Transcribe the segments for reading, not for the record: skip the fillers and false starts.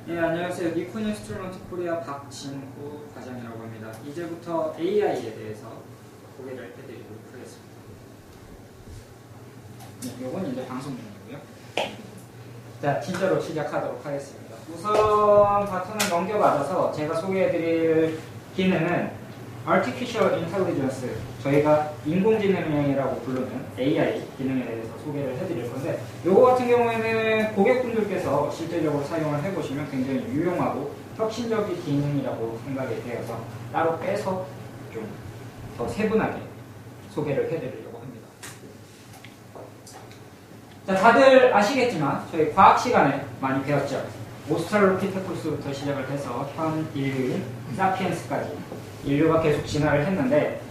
네, 안녕하세요. 니콘 인스트루먼트 코리아 박진구 과장이라고 합니다. 이제부터 AI에 대해서 소개를 해드리도록 하겠습니다. 네, 이건 이제 방송 중이고요. 자, 진짜로 시작하도록 하겠습니다. 우선 바톤을 넘겨받아서 제가 소개해드릴 기능은 Artificial Intelligence, 저희가 인공지능이라고 부르는 AI 기능에 대해서 소개를 해드릴 건데, 요거 같은 경우에는 고객분들께서 실제적으로 사용을 해보시면 굉장히 유용하고 혁신적인 기능이라고 생각이 되어서 따로 빼서 좀 더 세분하게 소개를 해드리려고 합니다. 자, 다들 아시겠지만 저희 과학 시간에 많이 배웠죠. 오스트랄로피테쿠스부터 시작을 해서 현 인류인 사피엔스까지 인류가 계속 진화를 했는데,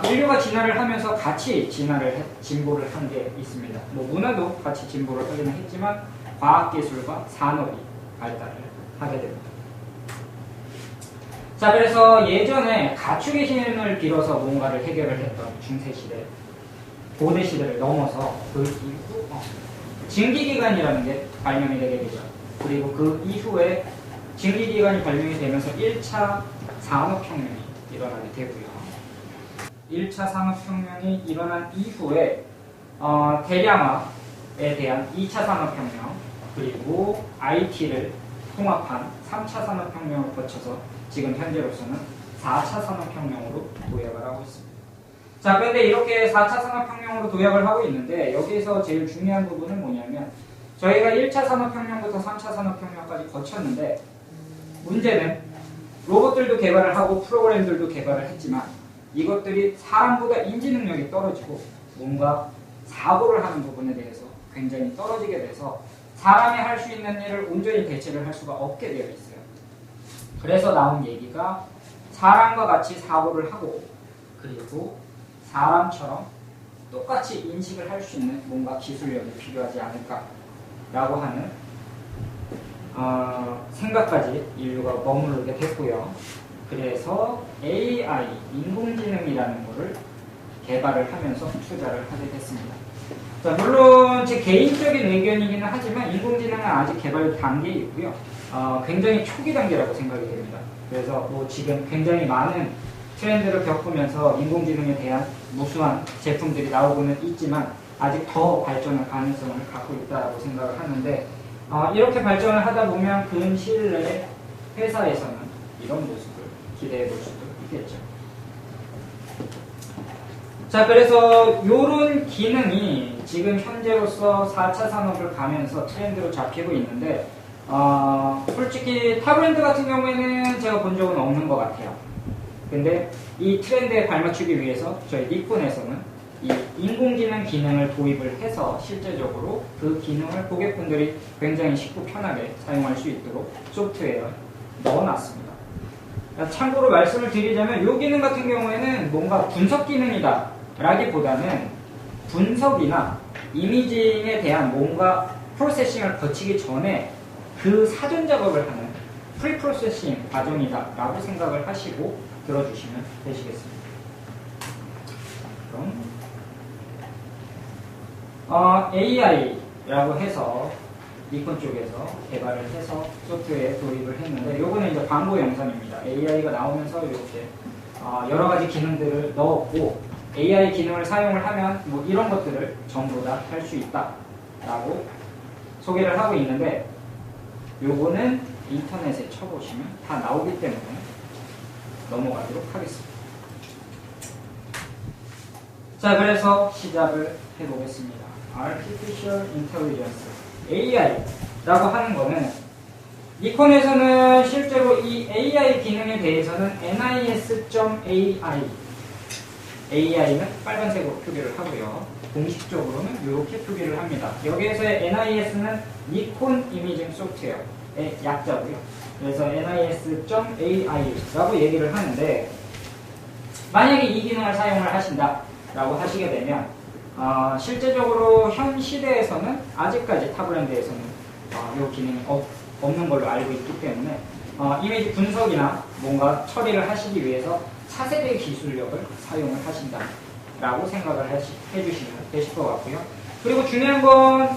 인류가 진화를 하면서 같이 진보를 한 게 있습니다. 뭐 문화도 같이 진보를 하기는 했지만 과학기술과 산업이 발달을 하게 됩니다. 자, 그래서 예전에 가축의 힘을 빌어서 뭔가를 해결을 했던 중세시대, 고대시대를 넘어서 그 이후 증기기관이라는 게 발명이 되게 되죠. 그리고 그 이후에 증기기관이 발명이 되면서 1차 산업혁명이 일어나게 되고요. 1차 산업혁명이 일어난 이후에 대량화에 대한 2차 산업혁명, 그리고 IT를 통합한 3차 산업혁명을 거쳐서 지금 현재로서는 4차 산업혁명으로 도약을 하고 있습니다. 자, 그런데 이렇게 4차 산업혁명으로 도약을 하고 있는데, 여기서 제일 중요한 부분은 뭐냐면, 저희가 1차 산업혁명부터 3차 산업혁명까지 거쳤는데, 문제는 로봇들도 개발을 하고 프로그램들도 개발을 했지만 이것들이 사람보다 인지 능력이 떨어지고 뭔가 사고를 하는 부분에 대해서 굉장히 떨어지게 돼서 사람이 할 수 있는 일을 온전히 대체를 할 수가 없게 되어 있어요. 그래서 나온 얘기가 사람과 같이 사고를 하고, 그리고 사람처럼 똑같이 인식을 할 수 있는 뭔가 기술력이 필요하지 않을까라고 하는 생각까지 인류가 머무르게 됐고요. 그래서 AI, 인공지능이라는 것을 개발을 하면서 투자를 하게 됐습니다. 자, 물론 제 개인적인 의견이기는 하지만 인공지능은 아직 개발 단계에 있고요. 굉장히 초기 단계라고 생각이 됩니다. 그래서 뭐 지금 굉장히 많은 트렌드를 겪으면서 인공지능에 대한 무수한 제품들이 나오고는 있지만 아직 더 발전할 가능성을 갖고 있다고 생각을 하는데, 이렇게 발전을 하다 보면 근시일 내에 회사에서는 이런 모습을 기대해 볼 수도 있겠죠. 자, 그래서 이런 기능이 지금 현재로서 4차 산업을 가면서 트렌드로 잡히고 있는데, 솔직히 타브랜드 같은 경우에는 제가 본 적은 없는 것 같아요. 근데 이 트렌드에 발맞추기 위해서 저희 니콘에서는 이 인공지능 기능을 도입을 해서 실제적으로 그 기능을 고객분들이 굉장히 쉽고 편하게 사용할 수 있도록 소프트웨어에 넣어놨습니다. 참고로 말씀을 드리자면 이 기능 같은 경우에는 뭔가 분석 기능이다 라기보다는 분석이나 이미징에 대한 뭔가 프로세싱을 거치기 전에 그 사전 작업을 하는 프리 프로세싱 과정이다 라고 생각을 하시고 들어주시면 되시겠습니다. 그럼 AI라고 해서 니콘 쪽에서 개발을 해서 소프트웨어에 도입을 했는데, 요거는 이제 광고 영상입니다. AI가 나오면서 이렇게 여러 가지 기능들을 넣었고, AI 기능을 사용을 하면 뭐 이런 것들을 전부 다 할 수 있다라고 소개를 하고 있는데, 요거는 인터넷에 쳐보시면 다 나오기 때문에 넘어가도록 하겠습니다. 자, 그래서 시작을 해보겠습니다. Artificial Intelligence, AI라고 하는 거는 니콘에서는 실제로 이 AI 기능에 대해서는 NIS.AI, AI는 빨간색으로 표기를 하고요. 공식적으로는 이렇게 표기를 합니다. 여기에서의 NIS는 니콘 이미징 소프트웨어의 약자고요. 그래서 NIS.AI라고 얘기를 하는데, 만약에 이 기능을 사용을 하신다라고 하시게 되면 실제적으로 현 시대에서는 아직까지 타브랜드에서는 이 기능이 없는 걸로 알고 있기 때문에 이미지 분석이나 뭔가 처리를 하시기 위해서 차세대 기술력을 사용을 하신다라고 생각을 해주시면 되실 것 같고요. 그리고 중요한 건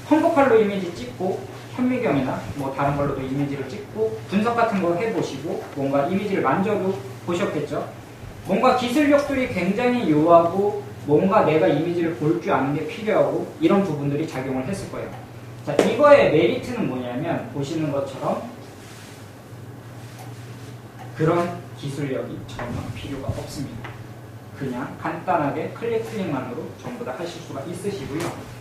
컴포칼로 이미지 찍고 현미경이나 뭐 다른 걸로도 이미지를 찍고 분석 같은 거 해보시고 뭔가 이미지를 만져도 보셨겠죠. 뭔가 기술력들이 굉장히 요하고 뭔가 내가 이미지를 볼 줄 아는 게 필요하고 이런 부분들이 작용을 했을 거예요. 자, 이거의 메리트는 뭐냐면 보시는 것처럼 그런 기술력이 전혀 필요가 없습니다. 그냥 간단하게 클릭만으로 전부 다 하실 수가 있으시고요.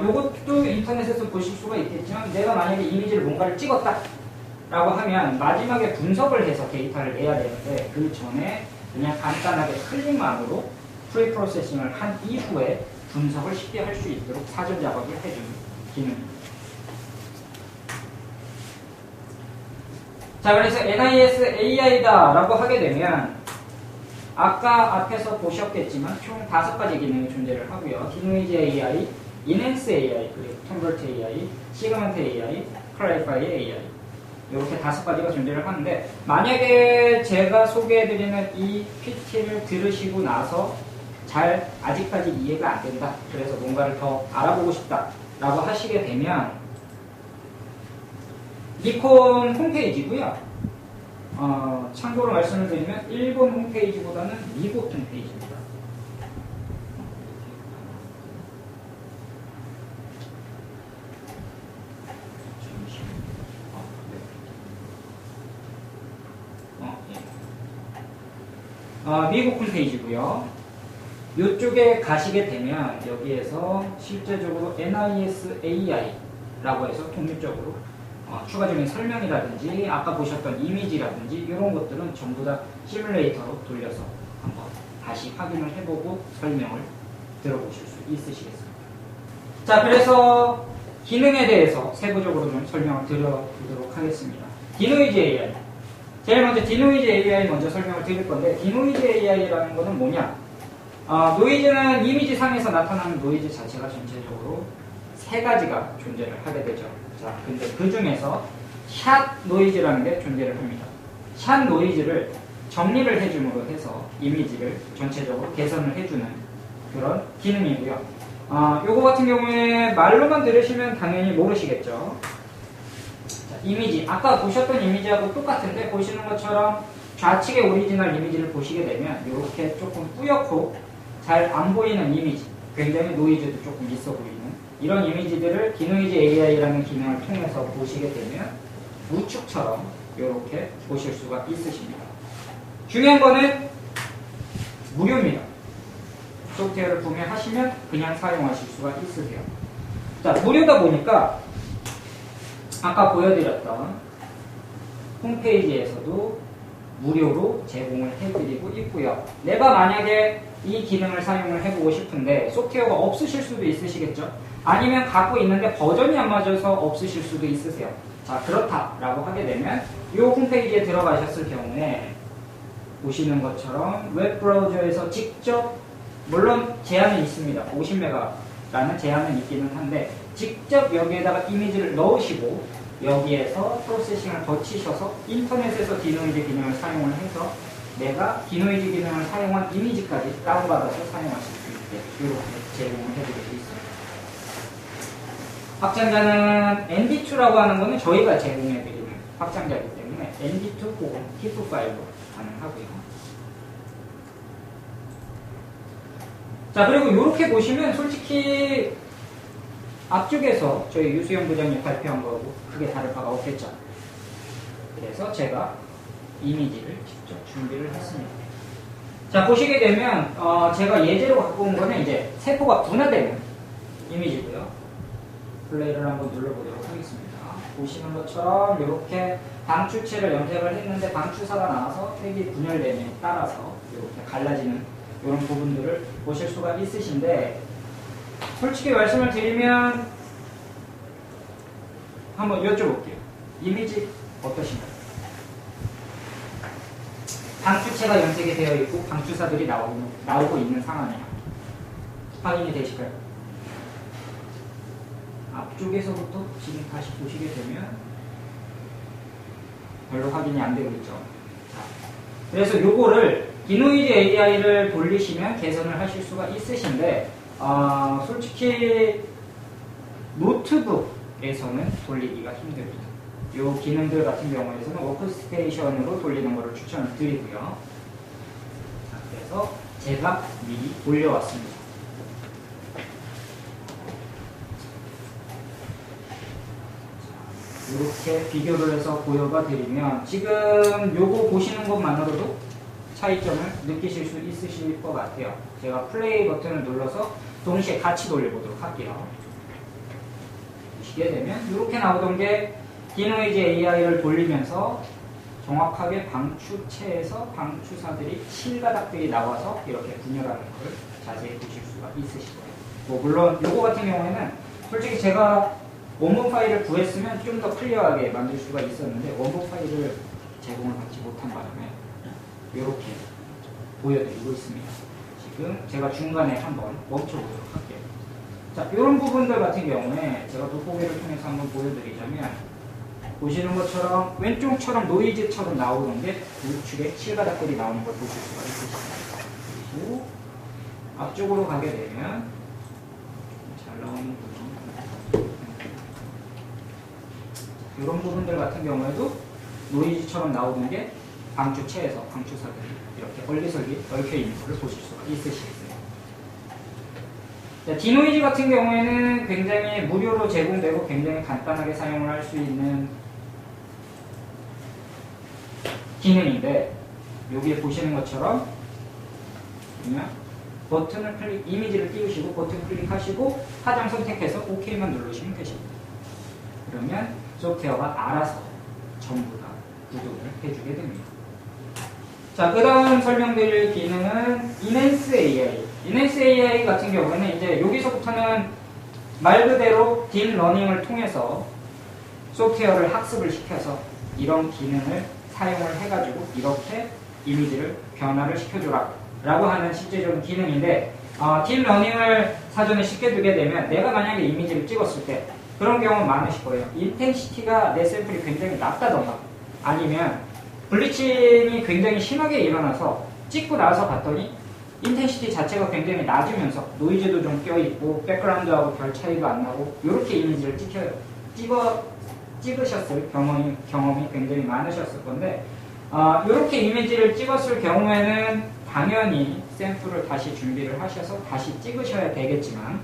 요것도 인터넷에서 보실 수가 있겠지만 내가 만약에 이미지를 뭔가를 찍었다 라고 하면 마지막에 분석을 해서 데이터를 내야 되는데 그 전에 그냥 간단하게 클릭만으로 프리 프로세싱을 한 이후에 분석을 쉽게 할 수 있도록 사전 작업을 해주는 기능입니다. 자, 그래서 NIS AI다 라고 하게 되면 아까 앞에서 보셨겠지만 총 5가지 기능이 존재를 하고요. 디노이즈 AI, 인핸스 AI, 그리고 컨버트 AI, 시그먼트 AI, 클래리파이 AI 이렇게 5가지가 존재를 하는데 만약에 제가 소개해드리는 이 PT를 들으시고 나서 잘 아직까지 이해가 안 된다. 그래서 뭔가를 더 알아보고 싶다 라고 하시게 되면 니콘 홈페이지고요. 참고로 말씀을 드리면 일본 홈페이지보다는 미국 홈페이지입니다. 미국 홈페이지고요. 이쪽에 가시게 되면 여기에서 실제적으로 NIS AI라고 해서 독립적으로 추가적인 설명이라든지 아까 보셨던 이미지라든지 이런 것들은 전부 다 시뮬레이터로 돌려서 한번 다시 확인을 해보고 설명을 들어보실 수 있으시겠습니다. 자, 그래서 기능에 대해서 세부적으로 좀 설명을 드려보도록 하겠습니다. 디노이즈 AI. 제일 먼저 디노이즈 AI 먼저 설명을 드릴 건데 디노이즈 AI라는 것은 뭐냐? 노이즈는 이미지 상에서 나타나는 노이즈 자체가 전체적으로 3가지가 존재를 하게 되죠. 자, 근데 그 중에서 샷 노이즈라는 게 존재를 합니다. 샷 노이즈를 정리를 해줌으로 해서 이미지를 전체적으로 개선을 해주는 그런 기능이고요. 요거 같은 경우에 말로만 들으시면 당연히 모르시겠죠. 자, 이미지, 아까 보셨던 이미지하고 똑같은데 보시는 것처럼 좌측의 오리지널 이미지를 보시게 되면 이렇게 조금 뿌옇고 잘 안 보이는 이미지, 굉장히 노이즈도 조금 있어 보이는 이런 이미지들을 디노이즈 AI라는 기능을 통해서 보시게 되면 우측처럼 이렇게 보실 수가 있으십니다. 중요한 거는 무료입니다. 소프트웨어를 구매하시면 그냥 사용하실 수가 있으세요. 자, 무료다 보니까 아까 보여드렸던 홈페이지에서도 무료로 제공을 해드리고 있고요. 내가 만약에 이 기능을 사용을 해보고 싶은데 소프트웨어가 없으실 수도 있으시겠죠. 아니면 갖고 있는데 버전이 안 맞아서 없으실 수도 있으세요. 자, 그렇다라고 하게 되면 이 홈페이지에 들어가셨을 경우에 보시는 것처럼 웹브라우저에서 직접, 물론 제한은 있습니다. 50메가라는 제한은 있기는 한데 직접 여기에다가 이미지를 넣으시고 여기에서 프로세싱을 거치셔서 인터넷에서 디노이즈 기능을 사용을 해서 내가 디노이즈 기능을 사용한 이미지까지 다운받아서 사용하실 수 있게 이렇게 제공을 해드리고 있습니다. 확장자는 ND2라고 하는 것은 저희가 제공해드리는 확장자이기 때문에 ND2 혹은 TIFF 파일로 가능하고요. 자, 그리고 이렇게 보시면 솔직히 앞쪽에서 저희 유수영 부장님 발표한 거하고 크게 다를 바가 없겠죠. 그래서 제가 이미지를 직접 준비를 했습니다. 자, 보시게 되면 제가 예제로 갖고 온 거는 이제 세포가 분화되는 이미지고요. 플레이를 한번 눌러보도록 하겠습니다. 보시는 것처럼 이렇게 방추체를 염색을 했는데 방추사가 나와서 색이 분열됨에 따라서 이렇게 갈라지는 이런 부분들을 보실 수가 있으신데 솔직히 말씀을 드리면 한번 여쭤볼게요. 이미지 어떠신가요? 방추체가 염색이 되어 있고 방추사들이 나오고 있는 상황이에요. 확인이 되실까요? 앞쪽에서부터 지금 다시 보시게 되면 별로 확인이 안 되고 있죠. 자, 그래서 요거를 디노이즈 AI를 돌리시면 개선을 하실 수가 있으신데 솔직히 노트북 워크스테이션에서는 돌리기가 힘듭니다. 이 기능들 같은 경우에는 워크스테이션으로 돌리는 것을 추천을 드리고요. 자, 그래서 제가 미리 올려왔습니다. 이렇게 비교를 해서 보여봐 드리면 지금 요거 보시는 것만으로도 차이점을 느끼실 수 있으실 것 같아요. 제가 플레이 버튼을 눌러서 동시에 같이 돌려보도록 할게요. 보시게 되면 이렇게 나오던 게 디노이즈 AI를 돌리면서 정확하게 방추체에서 방추사들이 실가닥들이 나와서 이렇게 분열하는 걸 자세히 보실 수가 있으실 거예요. 뭐 물론 요거 같은 경우에는 솔직히 제가 원본 파일을 구했으면 좀 더 클리어하게 만들 수가 있었는데 원본 파일을 제공을 받지 못한 바람에 이렇게 보여드리고 있습니다. 지금 제가 중간에 한번 멈춰보도록 할게요. 자, 이런 부분들 같은 경우에 제가 돋보기를 통해서 한번 보여드리자면 보시는 것처럼 왼쪽처럼 노이즈처럼 나오는 게 우측에 실가닥들이 나오는 걸 보실 수가 있으십니다. 그리고 앞쪽으로 가게 되면 잘 나오는 부분 이런 부분들 같은 경우에도 노이즈처럼 나오는 게 방추체에서 방추사들이 이렇게 얼리설리 얽혀 있는 것을 보실 수가 있으시겠어요. 자, 디노이즈 같은 경우에는 굉장히 무료로 제공되고 굉장히 간단하게 사용을 할 수 있는 기능인데 여기에 보시는 것처럼 그냥 버튼을 클릭, 이미지를 띄우시고 버튼 클릭하시고 하장 선택해서 OK만 누르시면 되십니다. 그러면 소프트웨어가 알아서 전부 다 구동을 해주게 됩니다. 자, 그 다음 설명드릴 기능은 Enhance AI. Enhance AI 같은 경우에는 이제 여기서부터는 말 그대로 딥러닝을 통해서 소프트웨어를 학습을 시켜서 이런 기능을 사용을 해가지고 이렇게 이미지를 변화를 시켜주라 라고 하는 실제적인 기능인데 딥러닝을 사전에 시켜두게 되면 내가 만약에 이미지를 찍었을 때 그런 경우는 많으실 거예요. 인텐시티가 내 샘플이 굉장히 낮다던가 아니면 블리칭이 굉장히 심하게 일어나서 찍고 나서 봤더니 인텐시티 자체가 굉장히 낮으면서 노이즈도 좀 껴있고 백그라운드하고 별 차이도 안 나고 이렇게 이미지를 찍으셨을 경험이 굉장히 많으셨을 건데 이렇게 이미지를 찍었을 경우에는 당연히 샘플을 다시 준비를 하셔서 다시 찍으셔야 되겠지만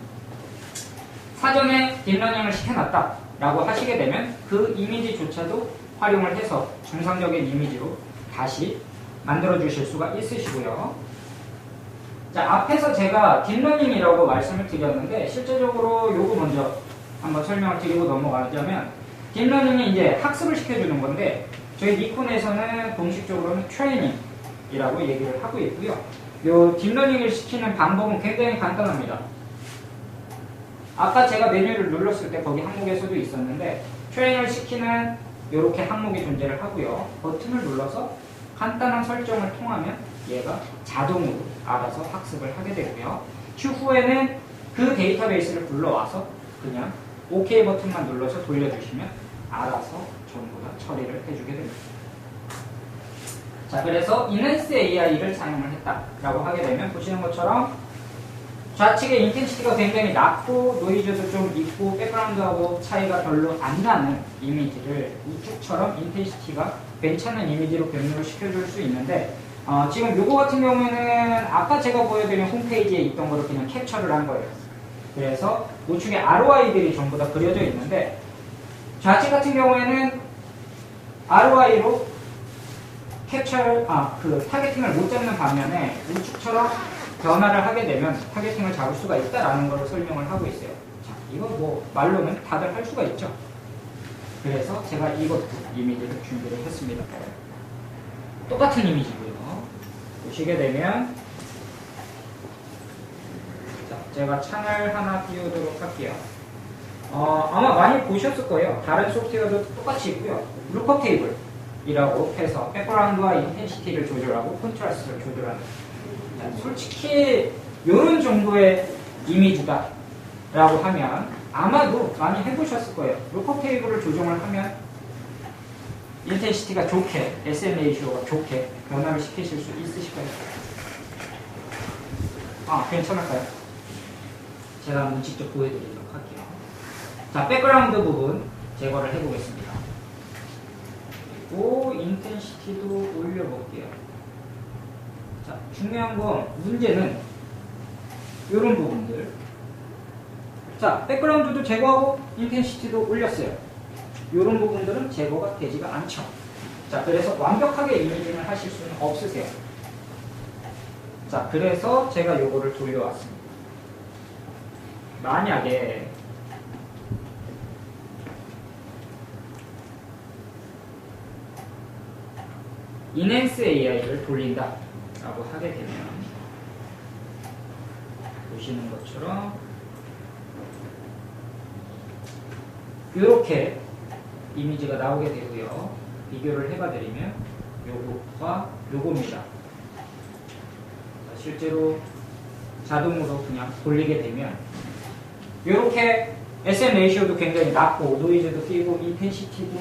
사전에 딥러닝을 시켜놨다 라고 하시게 되면 그 이미지조차도 활용을 해서 정상적인 이미지로 다시 만들어 주실 수가 있으시고요. 자, 앞에서 제가 딥러닝이라고 말씀을 드렸는데 실제적으로 요거 먼저 한번 설명을 드리고 넘어가자면 딥러닝이 이제 학습을 시켜주는 건데 저희 니콘에서는 공식적으로는 트레이닝이라고 얘기를 하고 있고요. 요 딥러닝을 시키는 방법은 굉장히 간단합니다. 아까 제가 메뉴를 눌렀을 때 거기 항목에서도 있었는데 트레이닝을 시키는 이렇게 항목이 존재를 하고요. 버튼을 눌러서 간단한 설정을 통하면 얘가 자동으로 알아서 학습을 하게 되고요. 추후에는 그 데이터베이스를 불러와서 그냥 OK 버튼만 눌러서 돌려주시면 알아서 전부 다 처리를 해주게 됩니다. 자, 그래서 Enhance AI를 사용을 했다라고 하게 되면 보시는 것처럼 좌측의 인텐시티가 굉장히 낮고 노이즈도 좀 있고 백그라운드하고 차이가 별로 안 나는 이미지를 우측처럼 인텐시티가 괜찮은 이미지로 변경을 시켜줄 수 있는데 지금 요거 같은 경우에는 아까 제가 보여드린 홈페이지에 있던 거를 그냥 캡처를 한 거예요. 그래서 우측에 ROI들이 전부 다 그려져 있는데 좌측 같은 경우에는 ROI로 캡처를 그 타겟팅을 못 잡는 반면에 우측처럼 변화를 하게 되면 타겟팅을 잡을 수가 있다라는 걸 설명을 하고 있어요. 자, 이거 뭐 말로는 다들 할 수가 있죠. 그래서 제가 이것도 이미지를 준비를 했습니다. 똑같은 이미지고요. 보시게 되면 자, 제가 창을 하나 띄우도록 할게요. 아마 많이 보셨을 거예요. 다른 소프트웨어도 똑같이 있고요. 룩업 테이블이라고 해서 백그라운드와 인텐시티를 조절하고 콘트라스트를 조절하는 솔직히 이런 정도의 이미지다 라고 하면 아마도 많이 해보셨을 거예요. 룩업 테이블을 조정을 하면 인텐시티가 좋게, SM 레이시오가 좋게 변화를 시키실 수 있으실까요? 괜찮을까요? 제가 한번 직접 보여드리도록 할게요. 자, 백그라운드 부분 제거를 해보겠습니다. 그리고 인텐시티도 올려볼게요. 자, 중요한 건 문제는 이런 부분들. 자, 백그라운드도 제거하고 인텐시티도 올렸어요. 이런 부분들은 제거가 되지가 않죠. 자, 그래서 완벽하게 이미징을 하실 수는 없으세요. 자, 그래서 제가 요거를 돌려왔습니다. 만약에 Enhance AI를 돌린다 라고 하게 되면 보시는 것처럼 이렇게 이미지가 나오게 되고요. 비교를 해봐드리면 요것과 요겁니다. 실제로 자동으로 그냥 돌리게 되면 이렇게 SM 레이시오도 굉장히 낮고 노이즈도 끼고 인텐시티도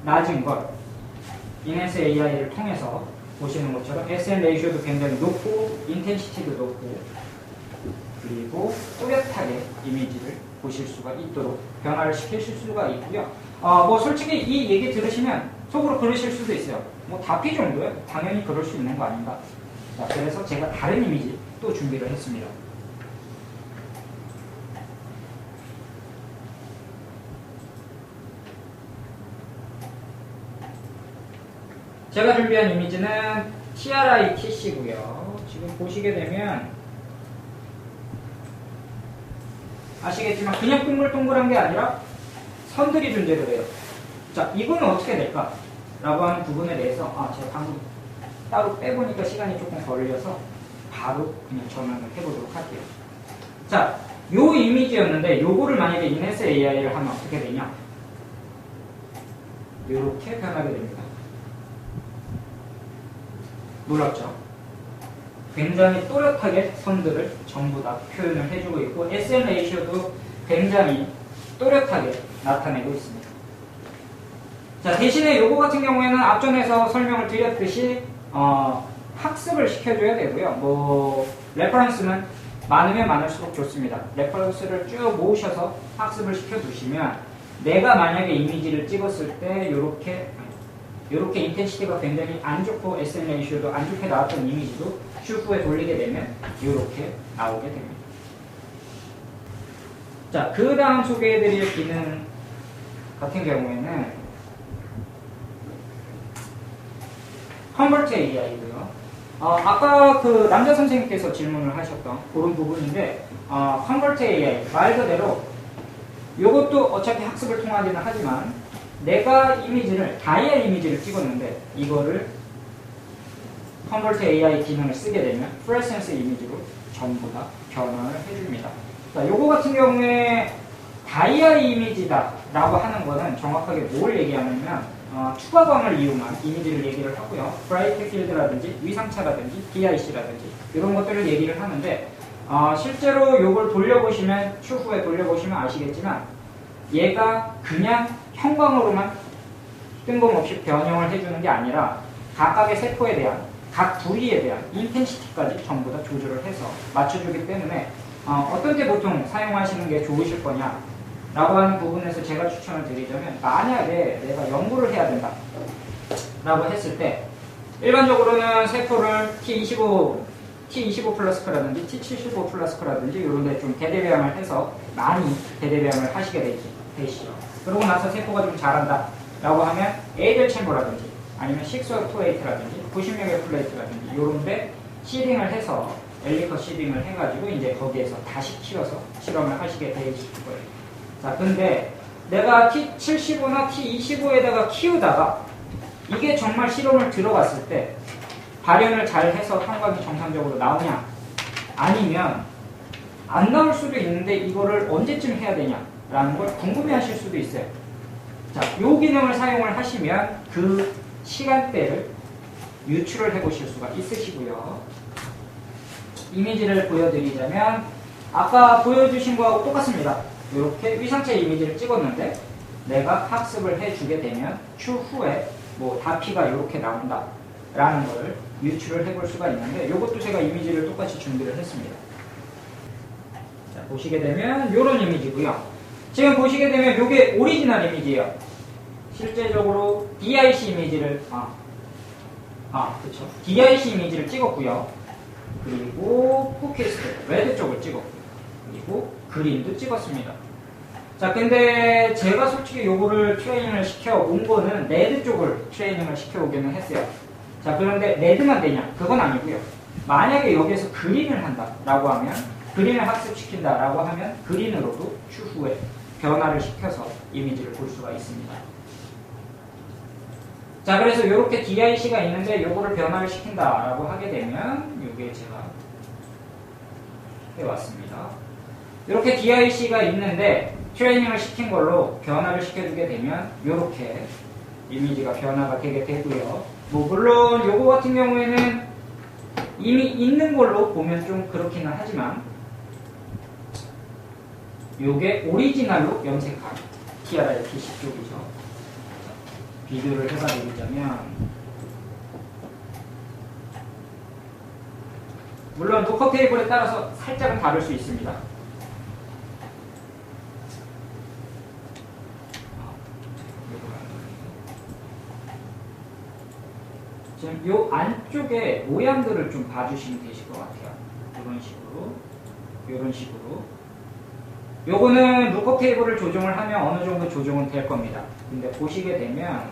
낮은 걸 Enhance AI를 통해서 보시는 것처럼 SM 레이시오도 굉장히 높고 인텐시티도 높고 그리고 또렷하게 이미지를 보실 수가 있도록 변화를 시키실 수가 있고요. 뭐 솔직히 이 얘기 들으시면 속으로 그러실 수도 있어요. 뭐 다피 정도요? 당연히 그럴 수 있는 거 아닌가? 자, 그래서 제가 다른 이미지 또 준비를 했습니다. 제가 준비한 이미지는 TRITC고요. 지금 보시게 되면 아시겠지만 그냥 동글동글한 게 아니라 선들이 존재를 해요. 자, 이거는 어떻게 될까? 라고 하는 부분에 대해서 제가 방금 따로 빼보니까 시간이 조금 걸려서 바로 그냥 전환을 해보도록 할게요. 자, 요 이미지였는데 요거를 만약에 Enhance AI를 하면 어떻게 되냐? 요렇게 변하게 됩니다. 놀랍죠? 굉장히 또렷하게 선들을 전부 다 표현을 해주고 있고 SM 레이시오도 굉장히 또렷하게 나타내고 있습니다. 자, 대신에 요거 같은 경우에는 앞전에서 설명을 드렸듯이 학습을 시켜줘야 되고요. 뭐 레퍼런스는 많으면 많을수록 좋습니다. 레퍼런스를 쭉 모으셔서 학습을 시켜두시면 내가 만약에 이미지를 찍었을 때 요렇게 인텐시티가 굉장히 안 좋고 SM 레이시오도 안 좋게 나왔던 이미지도 슈프에 돌리게 되면 요렇게 나오게 됩니다. 자, 그 다음 소개해드릴 기능 같은 경우에는 컨버트 AI고요. 아까 그 남자 선생님께서 질문을 하셨던 그런 부분인데 컨버트 AI 말 그대로 이것도 어차피 학습을 통하기는 하지만 내가 이미지를 다이아 이미지를 찍었는데 이거를 컨버트 AI 기능을 쓰게 되면 프레센스 이미지로 전부 다 변환을 해줍니다. 자, 요거 같은 경우에 다이아 이미지다 라고 하는 거는 정확하게 뭘 얘기하냐면 추가광을 이용한 이미지를 얘기를 하고요. 브라이트 필드라든지 위상차라든지 DIC라든지 이런 것들을 얘기를 하는데 실제로 요걸 돌려보시면 추후에 돌려보시면 아시겠지만 얘가 그냥 형광으로만 뜬금없이 변형을 해주는 게 아니라 각각의 세포에 대한 각 부위에 대한 인텐시티까지 전부 다 조절을 해서 맞춰주기 때문에 어떤 때 보통 사용하시는 게 좋으실 거냐 라고 하는 부분에서 제가 추천을 드리자면 만약에 내가 연구를 해야 된다 라고 했을 때 일반적으로는 세포를 T25 플라스크라든지 T75 플라스크라든지 이런 데 좀 대대배양을 해서 많이 대대배양을 하시게 되시죠. 그러고 나서 세포가 좀 자란다 라고 하면 에이델 챔버라든지 아니면 628라든지 96의 플레이트라든지 이런 데 시딩을 해서 엘리컷 시딩을 해가지고 이제 거기에서 다시 키워서 실험을 하시게 되실 거예요. 자, 근데 내가 T75나 T25에다가 키우다가 이게 정말 실험을 들어갔을 때 발현을 잘 해서 형광이 정상적으로 나오냐 아니면 안 나올 수도 있는데 이거를 언제쯤 해야 되냐 라는 걸 궁금해 하실 수도 있어요. 자, 요 기능을 사용을 하시면 그 시간대를 유출을 해 보실 수가 있으시고요. 이미지를 보여드리자면 아까 보여주신 거하고 똑같습니다. 이렇게 위상체 이미지를 찍었는데 내가 학습을 해주게 되면 추후에 뭐 다피가 이렇게 나온다 라는 걸 유출을 해볼 수가 있는데 이것도 제가 이미지를 똑같이 준비를 했습니다. 자, 보시게 되면 이런 이미지고요. 지금 보시게 되면 이게 오리지널 이미지예요. 실제적으로 DIC 이미지를 그렇죠. DIC 이미지를 찍었고요. 그리고 포캐스트 레드 쪽을 찍었고, 그리고 그린도 찍었습니다. 자, 근데 제가 솔직히 요거를 트레이닝을 시켜온 거는 레드 쪽을 트레이닝을 시켜오기는 했어요. 자, 그런데 레드만 되냐? 그건 아니고요. 만약에 여기에서 그린을 한다라고 하면, 그린을 학습시킨다라고 하면 그린으로도 추후에 변화를 시켜서 이미지를 볼 수가 있습니다. 자, 그래서 이렇게 DIC가 있는데 요거를 변화를 시킨다라고 하게 되면 요게 제가 해왔습니다. 이렇게 DIC가 있는데 트레이닝을 시킨 걸로 변화를 시켜주게 되면 이렇게 이미지가 변화가 되게 되고요. 뭐 물론 요거 같은 경우에는 이미 있는 걸로 보면 좀 그렇기는 하지만 요게 오리지널로 염색한 TRIPC 쪽이죠. 비교를 해봐드리자면 물론 노커 테이블에 따라서 살짝은 다를 수 있습니다. 지금 요 안쪽에 모양들을 좀 봐주시면 되실 것 같아요. 이런 식으로. 요거는 루컵 테이블을 조정을 하면 어느 정도 조정은 될 겁니다. 근데 보시게 되면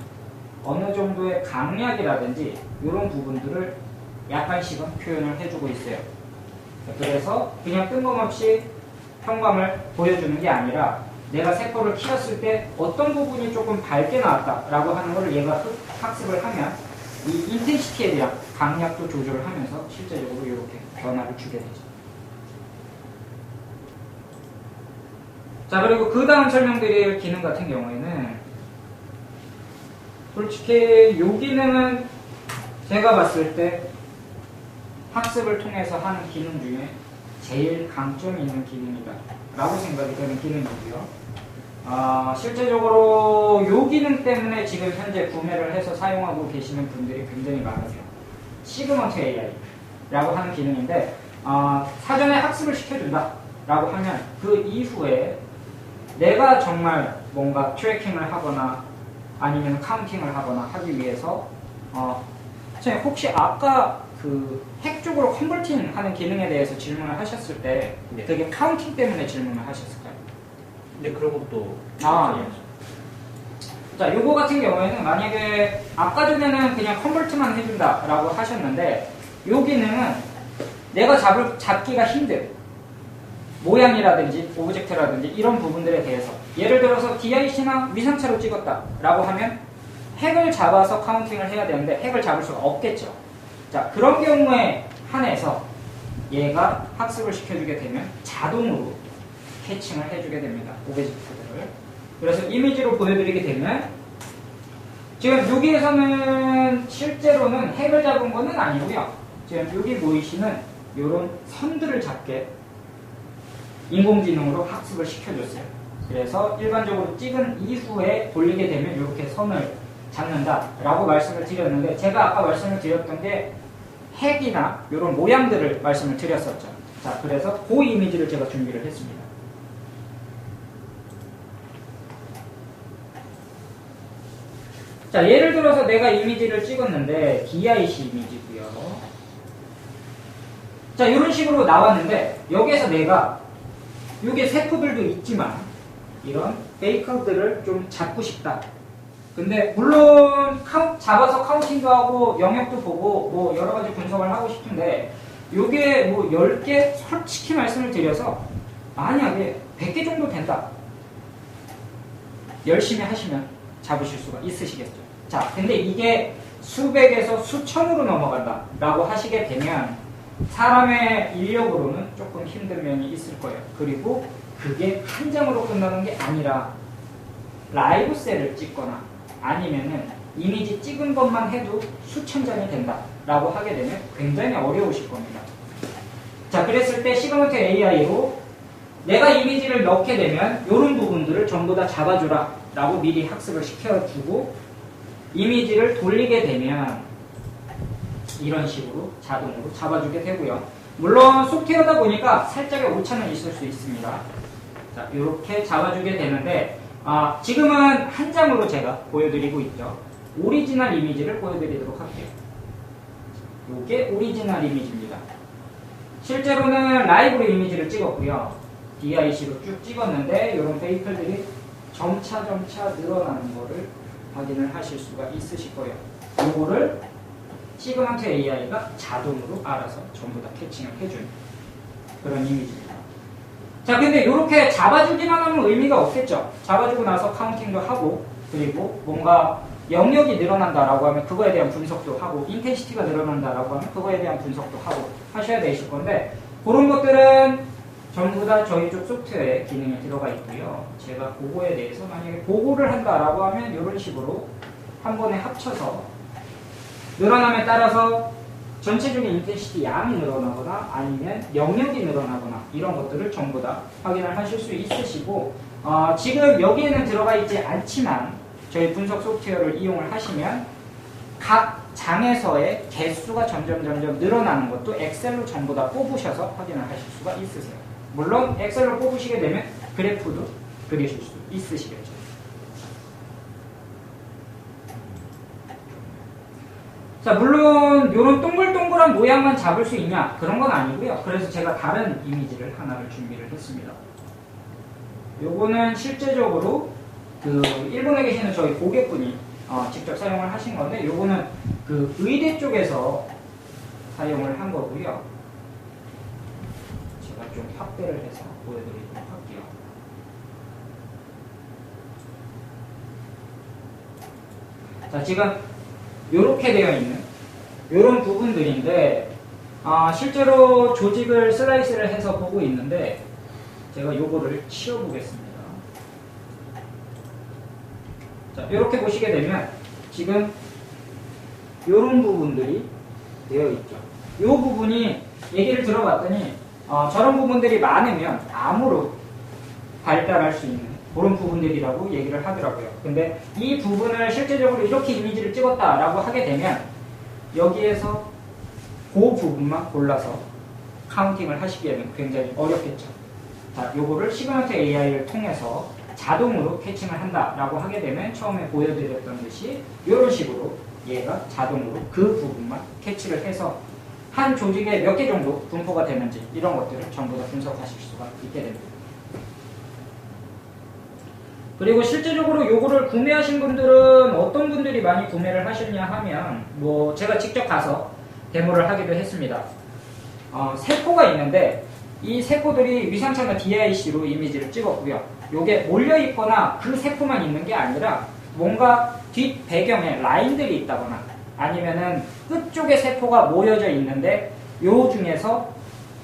어느 정도의 강약이라든지 이런 부분들을 약간씩은 표현을 해주고 있어요. 그래서 그냥 뜬금없이 평감을 보여주는 게 아니라 내가 세포를 키웠을 때 어떤 부분이 조금 밝게 나왔다라고 하는 걸 얘가 학습을 하면 이 인텐시티에 대한 강약도 조절을 하면서 실제적으로 이렇게 변화를 주게 되죠. 자, 그리고 그 다음 설명드릴 기능 같은 경우에는 솔직히 이 기능은 제가 봤을 때 학습을 통해서 하는 기능 중에 제일 강점이 있는 기능이다 라고 생각이 되는 기능이고요. 실제적으로 이 기능 때문에 지금 현재 구매를 해서 사용하고 계시는 분들이 굉장히 많으세요. 시그먼트 AI 라고 하는 기능인데 사전에 학습을 시켜준다 라고 하면 그 이후에 내가 정말 뭔가 트래킹을 하거나 아니면 카운팅을 하거나 하기 위해서 혹시 아까 그 핵 쪽으로 컨버팅 하는 기능에 대해서 질문을 하셨을 때 네. 되게 카운팅 때문에 질문을 하셨을까요? 네, 그런 것도. 자, 요거 같은 경우에는 만약에 아까 전에는 그냥 컨버트만 해준다라고 하셨는데 요 기능은 내가 잡기가 힘든 모양이라든지 오브젝트라든지 이런 부분들에 대해서 예를 들어서 DIC나 위상차로 찍었다라고 하면 핵을 잡아서 카운팅을 해야 되는데 핵을 잡을 수가 없겠죠. 자, 그런 경우에 한해서 얘가 학습을 시켜주게 되면 자동으로 캐칭을 해주게 됩니다. 오브젝트들을. 그래서 이미지로 보여드리게 되면 지금 여기에서는 실제로는 핵을 잡은 거는 아니고요. 지금 여기 보이시는 이런 선들을 잡게 인공지능으로 학습을 시켜줬어요. 그래서 일반적으로 찍은 이후에 돌리게 되면 이렇게 선을 잡는다라고 말씀을 드렸는데 제가 아까 말씀을 드렸던 게 핵이나 이런 모양들을 말씀을 드렸었죠. 자, 그래서 그 이미지를 제가 준비를 했습니다. 자, 예를 들어서 내가 이미지를 찍었는데 DIC 이미지고요. 자, 이런 식으로 나왔는데 여기에서 내가 이게 세포들도 있지만 이런 베이커들을 좀 잡고 싶다. 근데 물론 잡아서 카운팅도 하고 영역도 보고 뭐 여러 가지 분석을 하고 싶은데 이게 뭐 10개 솔직히 말씀을 드려서 만약에 100개 정도 된다. 열심히 하시면 잡으실 수가 있으시겠죠. 자, 근데 이게 수백에서 수천으로 넘어간다 라고 하시게 되면 사람의 인력으로는 조금 힘든 면이 있을 거예요. 그리고 그게 한 장으로 끝나는 게 아니라 라이브 셀을 찍거나 아니면은 이미지 찍은 것만 해도 수천 장이 된다 라고 하게 되면 굉장히 어려우실 겁니다. 자, 그랬을 때 시그먼트 AI로 내가 이미지를 넣게 되면 이런 부분들을 전부 다 잡아주라 라고 미리 학습을 시켜주고 이미지를 돌리게 되면 이런 식으로 자동으로 잡아주게 되고요. 물론 소프트웨어다 보니까 살짝의 오차는 있을 수 있습니다. 자, 이렇게 잡아주게 되는데 지금은 한 장으로 제가 보여드리고 있죠. 오리지널 이미지를 보여드리도록 할게요. 이게 오리지널 이미지입니다. 실제로는 라이브로 이미지를 찍었고요. DIC로 쭉 찍었는데 이런 베이클들이 점차 늘어나는 거를 확인을 하실 수가 있으실 거예요. 이거를 시그먼트 AI가 자동으로 알아서 전부 다 캐칭을 해주는 그런 이미지입니다. 자, 근데 이렇게 잡아주기만 하면 의미가 없겠죠. 잡아주고 나서 카운팅도 하고, 그리고 뭔가 영역이 늘어난다라고 하면 그거에 대한 분석도 하고, 인텐시티가 늘어난다라고 하면 그거에 대한 분석도 하고 하셔야 되실 건데, 그런 것들은 전부 다 저희 쪽 소프트웨어에 기능이 들어가 있고요. 제가 그거에 대해서 만약에 보고를 한다라고 하면 이런 식으로 한 번에 합쳐서 늘어남에 따라서 전체적인 인텐시티 양이 늘어나거나 아니면 영역이 늘어나거나 이런 것들을 전부 다 확인을 하실 수 있으시고, 지금 여기에는 들어가 있지 않지만 저희 분석 소프트웨어를 이용을 하시면 각 장에서의 개수가 점점 늘어나는 것도 엑셀로 전부 다 뽑으셔서 확인을 하실 수가 있으세요. 물론 엑셀로 뽑으시게 되면 그래프도 그리실 수 있으시겠죠. 자, 물론 이런 동글동글한 모양만 잡을 수 있냐? 그런 건 아니고요. 그래서 제가 다른 이미지를 하나를 준비를 했습니다. 요거는 실제적으로 그 일본에 계시는 저희 고객분이 직접 사용을 하신 건데, 요거는 그 의대 쪽에서 사용을 한 거고요. 제가 좀 확대를 해서 보여드리도록 할게요. 자, 지금 이렇게 되어 있는 이런 부분들인데, 실제로 조직을 슬라이스를 해서 보고 있는데, 제가 요거를 치워보겠습니다. 자, 이렇게 보시게 되면 지금 이런 부분들이 되어 있죠. 이 부분이 얘기를 들어봤더니 저런 부분들이 많으면 암으로 발달할 수 있는 그런 부분들이라고 얘기를 하더라고요. 근데 이 부분을 실제적으로 이렇게 이미지를 찍었다라고 하게 되면 여기에서 그 부분만 골라서 카운팅을 하시기에는 굉장히 어렵겠죠. 자, 요거를 시그먼트 AI를 통해서 자동으로 캐칭을 한다라고 하게 되면 처음에 보여드렸던 듯이 이런 식으로 얘가 자동으로 그 부분만 캐치를 해서 한 조직에 몇 개 정도 분포가 되는지 이런 것들을 전부 다 분석하실 수가 있게 됩니다. 그리고 실제적으로 요거를 구매하신 분들은 어떤 분들이 많이 구매를 하셨냐 하면, 뭐 제가 직접 가서 데모를 하기도 했습니다. 세포가 있는데 이 세포들이 위상차나 DIC로 이미지를 찍었고요. 요게 몰려있거나 그 세포만 있는 게 아니라 뭔가 뒷 배경에 라인들이 있다거나 아니면은 끝쪽에 세포가 모여져 있는데 요 중에서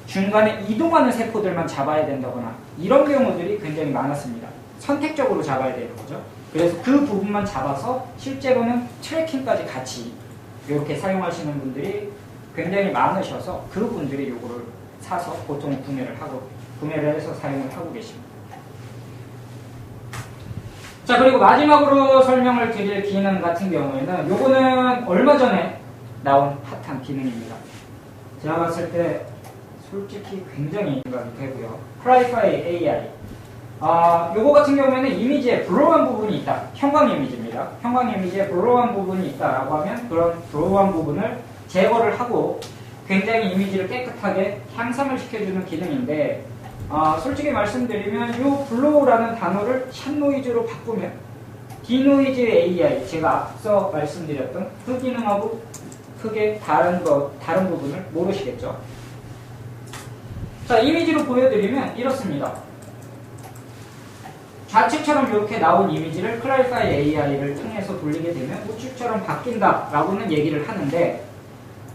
중간에 이동하는 세포들만 잡아야 된다거나 이런 경우들이 굉장히 많았습니다. 선택적으로 잡아야 되는 거죠. 그래서 그 부분만 잡아서 실제로는 트래킹까지 같이 이렇게 사용하시는 분들이 굉장히 많으셔서 그 분들이 요거를 사서 보통 구매를 해서 사용을 하고 계십니다. 자, 그리고 마지막으로 설명을 드릴 기능 같은 경우에는 요거는 얼마 전에 나온 핫한 기능입니다. 제가 봤을 때 솔직히 굉장히 생각이 되고요. 크라이파이 AI. 요거 같은 경우에는 이미지에 블러우한 부분이 있다. 형광 이미지입니다. 형광 이미지에 블러우한 부분이 있다라고 하면 그런 블러우한 부분을 제거를 하고 굉장히 이미지를 깨끗하게 향상을 시켜주는 기능인데, 솔직히 말씀드리면 이 블로우라는 단어를 샷노이즈로 바꾸면 디노이즈 AI, 제가 앞서 말씀드렸던 그 기능하고 크게 다른 부분을 모르시겠죠. 자, 이미지로 보여드리면 이렇습니다. 좌측처럼 이렇게 나온 이미지를 클라리파이 AI를 통해서 돌리게 되면 우측처럼 바뀐다라고는 얘기를 하는데,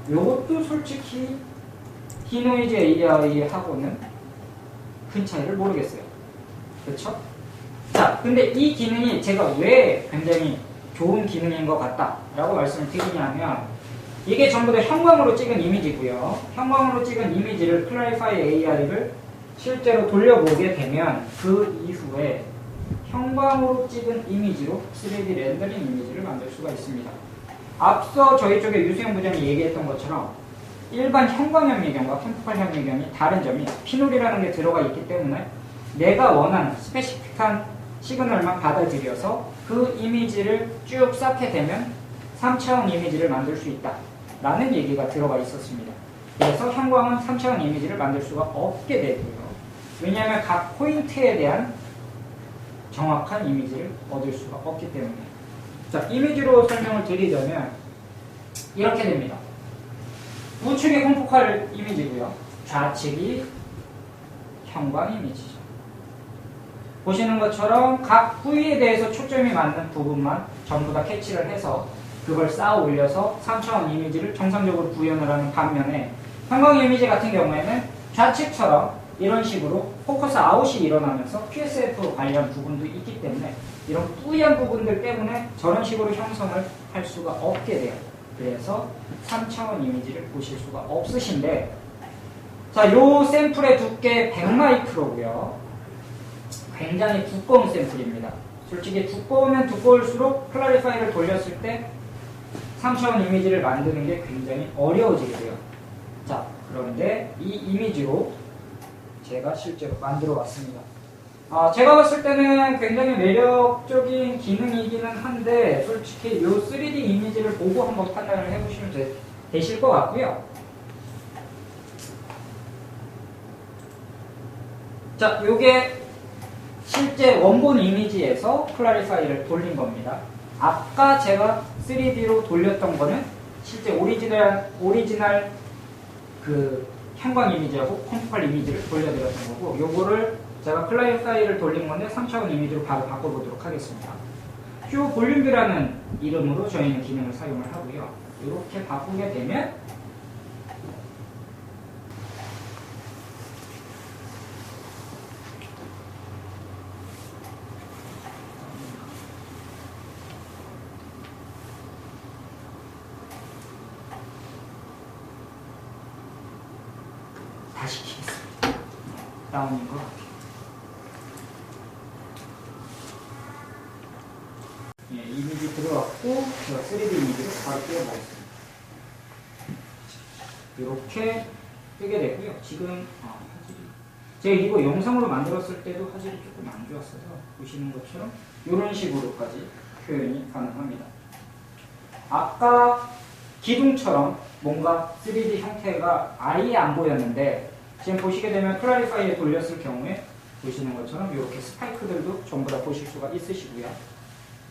이것도 솔직히 디노이즈 AI하고는 큰 차이를 모르겠어요. 그렇죠? 자, 근데 이 기능이 제가 왜 굉장히 좋은 기능인 것 같다라고 말씀을 드리냐면, 이게 전부 다 형광으로 찍은 이미지고요. 형광으로 찍은 이미지를 클라리파이 AI를 실제로 돌려보게 되면 그 이후에 형광으로 찍은 이미지로 3D 렌더링 이미지를 만들 수가 있습니다. 앞서 저희 쪽에 유수영 부장이 얘기했던 것처럼 일반 형광 현미경과 캠프팔 현미경이 다른 점이 피놀이라는 게 들어가 있기 때문에 내가 원하는 스페시픽한 시그널만 받아들여서 그 이미지를 쭉 쌓게 되면 3차원 이미지를 만들 수 있다 라는 얘기가 들어가 있었습니다. 그래서 형광은 3차원 이미지를 만들 수가 없게 되고요. 왜냐하면 각 포인트에 대한 정확한 이미지를 얻을 수가 없기 때문에. 자, 이미지로 설명을 드리자면 이렇게 됩니다. 우측이 콤포칼 이미지고요. 좌측이 형광 이미지죠. 보시는 것처럼 각 부위에 대해서 초점이 맞는 부분만 전부 다 캐치를 해서 그걸 쌓아 올려서 3차원 이미지를 정상적으로 구현을 하는 반면에 형광 이미지 같은 경우에는 좌측처럼 이런 식으로 포커스 아웃이 일어나면서 PSF 관련 부분도 있기 때문에 이런 뿌연 부분들 때문에 저런 식으로 형성을 할 수가 없게 돼요. 그래서 3차원 이미지를 보실 수가 없으신데, 자, 요 샘플의 두께 100마이크로고요. 굉장히 두꺼운 샘플입니다. 솔직히 두꺼우면 두꺼울수록 클래리파이를 돌렸을 때 3차원 이미지를 만드는 게 굉장히 어려워지게 돼요. 자, 그런데 이 이미지로 제가 실제로 만들어 봤습니다. 제가 봤을 때는 굉장히 매력적인 기능이기는 한데 솔직히 이 3D 이미지를 보고 한번 판단을 해보시면 되실 것 같고요. 자, 요게 실제 원본 이미지에서 클래리파이를 돌린 겁니다. 아까 제가 3D로 돌렸던 거는 실제 오리지널 그 형광 이미지하고 콤포칼 이미지를 돌려드렸던 거고, 요거를 제가 클래리파이를 돌린 건데 3차원 이미지로 바로 바꿔보도록 하겠습니다. 큐 볼륨뷰라는 이름으로 저희는 기능을 사용을 하고요. 이렇게 바꾸게 되면 다시 키겠습니다. 다운인 것 같아요. 예, 이미지 들어왔고 제가 3D 이미지로 바로 띄워보겠습니다. 이렇게 뜨게 되고요. 지금 화질이 제가 이거 영상으로 만들었을 때도 화질이 조금 안 좋았어서 보시는 것처럼 이런 식으로까지 표현이 가능합니다. 아까 기둥처럼 뭔가 3D 형태가 아예 안 보였는데 지금 보시게 되면 클래리파이에 돌렸을 경우에 보시는 것처럼 이렇게 스파이크들도 전부 다 보실 수가 있으시고요.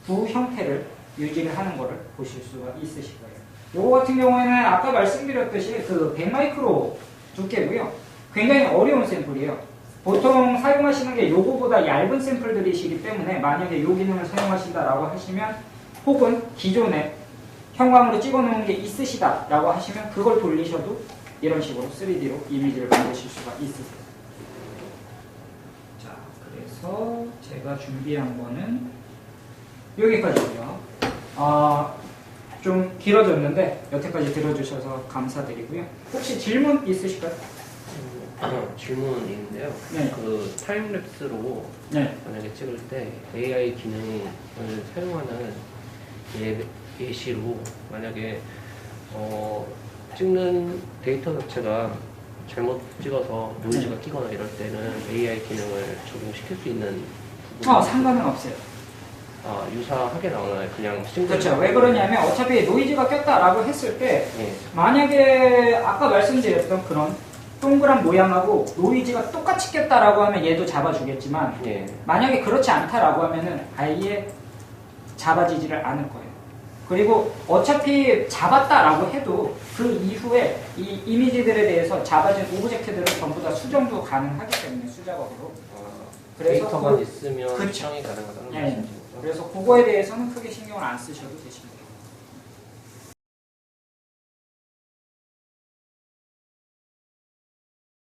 부 형태를 유지를 하는 것을 보실 수가 있으실 거예요. 요거 같은 경우에는 아까 말씀드렸듯이 그 100마이크로 두께고요. 굉장히 어려운 샘플이에요. 보통 사용하시는 게 요거보다 얇은 샘플들이시기 때문에 만약에 요 기능을 사용하신다라고 하시면 혹은 기존에 형광으로 찍어놓은 게 있으시다라고 하시면 그걸 돌리셔도 이런 식으로 3D로 이미지를 만드실 수가 있으세요. 자, 그래서 제가 준비한 거는 여기까지고요. 좀 길어졌는데 여태까지 들어주셔서 감사드리고요. 혹시 질문 있으실까요? 질문이 있는데요. 네. 그 타임랩스로 네. 만약에 찍을 때 AI 기능을 사용하는 예시로 만약에 찍는 데이터 자체가 잘못 찍어서 노이즈가 끼거나 이럴 때는 AI 기능을 적용시킬 수 있는 부분이 상관은 없어요. 유사하게 나오나요? 그냥 그렇죠. 왜 그러냐면 어차피 노이즈가 꼈다라고 했을 때 예. 만약에 아까 말씀드렸던 그런 동그란 모양하고 노이즈가 똑같이 꼈다라고 하면 얘도 잡아주겠지만 예. 만약에 그렇지 않다라고 하면은 아예 잡아지지를 않을 거예요. 그리고 어차피 잡았다라고 해도 그 이후에 이 이미지들에 대해서 잡아진 오브젝트들은 전부 다 수정도 가능하기 때문에 수작업으로. 그래서 데이터만 있으면 그렇죠. 수정이 가능하다는 네. 말씀이죠. 그래서 그거에 대해서는 크게 신경을 안 쓰셔도 되십니다.